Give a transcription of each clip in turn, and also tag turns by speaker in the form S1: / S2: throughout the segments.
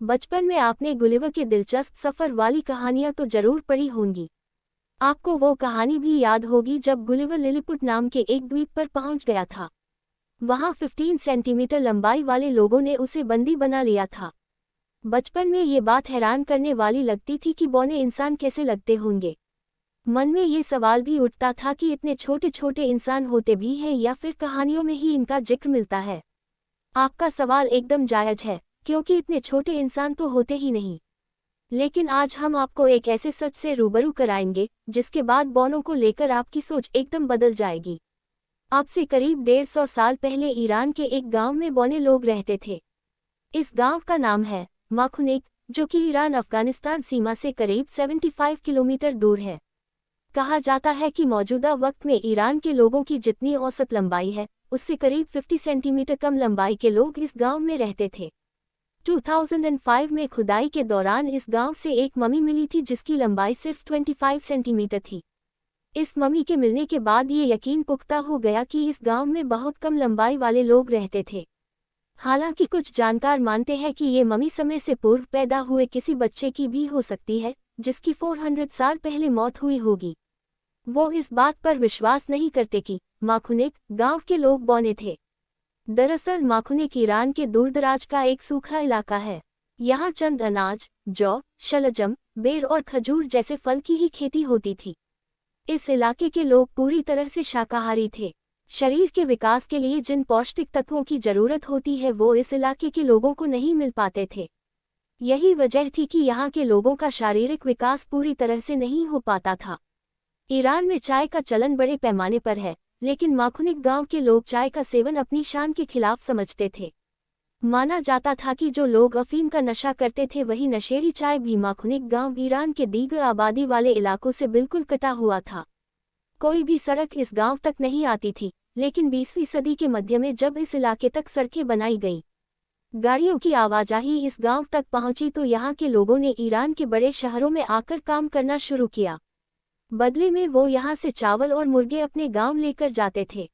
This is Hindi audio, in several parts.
S1: बचपन में आपने गुलिवर के दिलचस्प सफ़र वाली कहानियां तो जरूर पढ़ी होंगी। आपको वो कहानी भी याद होगी जब गुलिवर लिलीपुट नाम के एक द्वीप पर पहुंच गया था। वहां 15 सेंटीमीटर लंबाई वाले लोगों ने उसे बंदी बना लिया था। बचपन में ये बात हैरान करने वाली लगती थी कि बौने इंसान कैसे लगते होंगे। मन में ये सवाल भी उठता था कि इतने छोटे छोटे इंसान होते भी हैं या फिर कहानियों में ही इनका जिक्र मिलता है। आपका सवाल एकदम जायज है, क्योंकि इतने छोटे इंसान तो होते ही नहीं। लेकिन आज हम आपको एक ऐसे सच से रूबरू कराएंगे जिसके बाद बौनों को लेकर आपकी सोच एकदम बदल जाएगी। आज से करीब 150 साल पहले ईरान के एक गांव में बौने लोग रहते थे। इस गांव का नाम है माखुनिक, जो कि ईरान अफगानिस्तान सीमा से करीब 75 किलोमीटर दूर है। कहा जाता है कि मौजूदा वक्त में ईरान के लोगों की जितनी औसत लंबाई है, उससे करीब 50 सेंटीमीटर कम लंबाई के लोग इस गांव में रहते थे। 2005 में खुदाई के दौरान इस गांव से एक ममी मिली थी जिसकी लंबाई सिर्फ 25 सेंटीमीटर थी। इस ममी के मिलने के बाद ये यकीन पुख्ता हो गया कि इस गांव में बहुत कम लंबाई वाले लोग रहते थे। हालांकि कुछ जानकार मानते हैं कि ये ममी समय से पूर्व पैदा हुए किसी बच्चे की भी हो सकती है, जिसकी 400 साल पहले मौत हुई होगी। वो इस बात पर विश्वास नहीं करते कि माखुनिक गांव के लोग बौने थे। दरअसल माखुनिक ईरान के दूरदराज का एक सूखा इलाका है। यहाँ चंद अनाज, जौ, शलजम, बेर और खजूर जैसे फल की ही खेती होती थी। इस इलाके के लोग पूरी तरह से शाकाहारी थे। शरीर के विकास के लिए जिन पौष्टिक तत्वों की जरूरत होती है वो इस इलाके के लोगों को नहीं मिल पाते थे। यही वजह थी कि यहाँ के लोगों का शारीरिक विकास पूरी तरह से नहीं हो पाता था। ईरान में चाय का चलन बड़े पैमाने पर है, लेकिन माखुनिक गांव के लोग चाय का सेवन अपनी शान के खिलाफ समझते थे। माना जाता था कि जो लोग अफीम का नशा करते थे वही नशेड़ी चाय भी। माखुनिक गांव ईरान के दीगर आबादी वाले इलाकों से बिल्कुल कटा हुआ था। कोई भी सड़क इस गांव तक नहीं आती थी, लेकिन 20वीं सदी के मध्य में जब इस इलाके तक सड़कें बनाई गई, गाड़ियों की आवाजाही इस गांव तक पहुंची, तो यहाँ के लोगों ने ईरान के बड़े शहरों में आकर काम करना शुरू किया। बदले में वो यहाँ से चावल और मुर्गे अपने गांव लेकर जाते थे।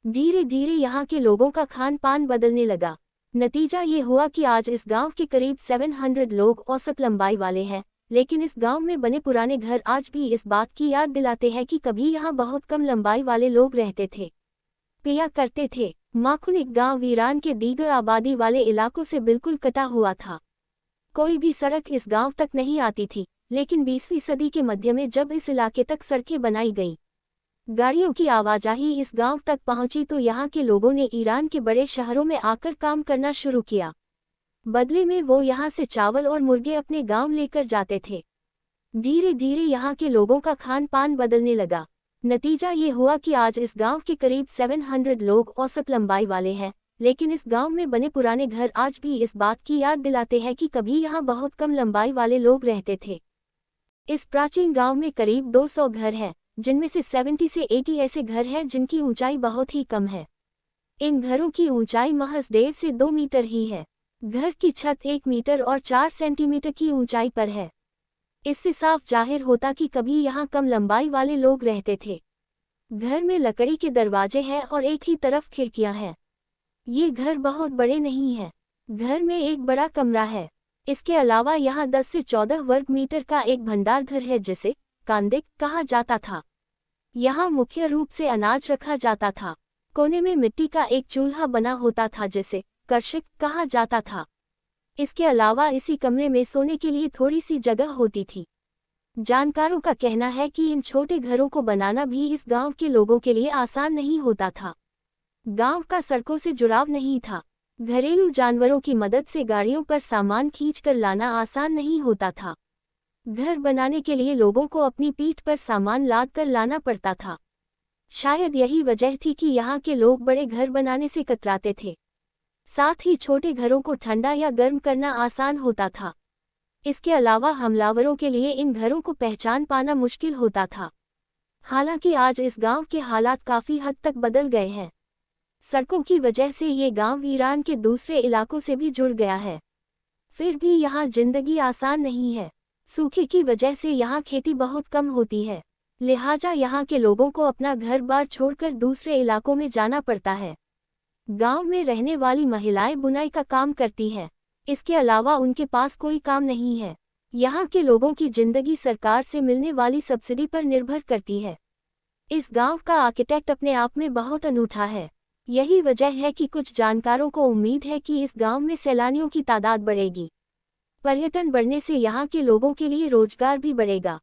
S1: धीरे धीरे यहाँ के लोगों का खान पान बदलने लगा। नतीजा ये हुआ कि आज इस गांव के करीब 700 लोग औसत लंबाई वाले हैं, लेकिन इस गांव में बने पुराने घर आज भी इस बात की याद दिलाते हैं कि कभी यहाँ बहुत कम लंबाई वाले लोग रहते थे, पिया करते थे। माखुनिक गांव ईरान के दीगर आबादी वाले इलाकों से बिल्कुल कटा हुआ था। कोई भी सड़क इस गांव तक नहीं आती थी, लेकिन 20वीं सदी के मध्य में जब इस इलाके तक सड़कें बनाई गई, गाड़ियों की आवाजाही इस गांव तक पहुंची, तो यहाँ के लोगों ने ईरान के बड़े शहरों में आकर काम करना शुरू किया। बदले में वो यहाँ से चावल और मुर्गे अपने गांव लेकर जाते थे। धीरे धीरे यहाँ के लोगों का खान पान बदलने लगा। नतीजा ये हुआ कि आज इस गांव के करीब 700 लोग औसत लंबाई वाले हैं, लेकिन इस गांव में बने पुराने घर आज भी इस बात की याद दिलाते हैं कि कभी यहाँ बहुत कम लंबाई वाले लोग रहते थे। इस प्राचीन गांव में करीब 200 घर हैं, जिनमें से 70 से 80 ऐसे घर हैं जिनकी ऊंचाई बहुत ही कम है। इन घरों की ऊंचाई महज 1.5 से 2 मीटर ही है। घर की छत 1 मीटर और 4 सेंटीमीटर की ऊंचाई पर है। इससे साफ जाहिर होता कि कभी यहाँ कम लंबाई वाले लोग रहते थे। घर में लकड़ी के दरवाजे हैं और एक ही तरफ खिड़कियां हैं। ये घर बहुत बड़े नहीं हैं। घर में एक बड़ा कमरा है। इसके अलावा यहाँ 10 से 14 वर्ग मीटर का एक भंडार घर है जिसे कांदिक कहा जाता था। यहाँ मुख्य रूप से अनाज रखा जाता था। कोने में मिट्टी का एक चूल्हा बना होता था जिसे कर्शिक कहा जाता था। इसके अलावा इसी कमरे में सोने के लिए थोड़ी सी जगह होती थी। जानकारों का कहना है कि इन छोटे घरों को बनाना भी इस गांव के लोगों के लिए आसान नहीं होता था। गांव का सड़कों से जुड़ाव नहीं था। घरेलू जानवरों की मदद से गाड़ियों पर सामान खींचकर लाना आसान नहीं होता था। घर बनाने के लिए लोगों को अपनी पीठ पर सामान लाद कर लाना पड़ता था। शायद यही वजह थी कि यहाँ के लोग बड़े घर बनाने से कतराते थे। साथ ही छोटे घरों को ठंडा या गर्म करना आसान होता था। इसके अलावा हमलावरों के लिए इन घरों को पहचान पाना मुश्किल होता था। हालांकि आज इस गांव के हालात काफ़ी हद तक बदल गए हैं। सड़कों की वजह से ये गांव ईरान के दूसरे इलाकों से भी जुड़ गया है। फिर भी यहाँ जिंदगी आसान नहीं है। सूखे की वजह से यहाँ खेती बहुत कम होती है, लिहाजा यहाँ के लोगों को अपना घर बार छोड़कर दूसरे इलाकों में जाना पड़ता है। गांव में रहने वाली महिलाएं बुनाई का काम करती हैं। इसके अलावा उनके पास कोई काम नहीं है। यहाँ के लोगों की जिंदगी सरकार से मिलने वाली सब्सिडी पर निर्भर करती है। इस गांव का आर्किटेक्ट अपने आप में बहुत अनूठा है। यही वजह है कि कुछ जानकारों को उम्मीद है कि इस गांव में सैलानियों की तादाद बढ़ेगी। पर्यटन बढ़ने से यहाँ के लोगों के लिए रोजगार भी बढ़ेगा।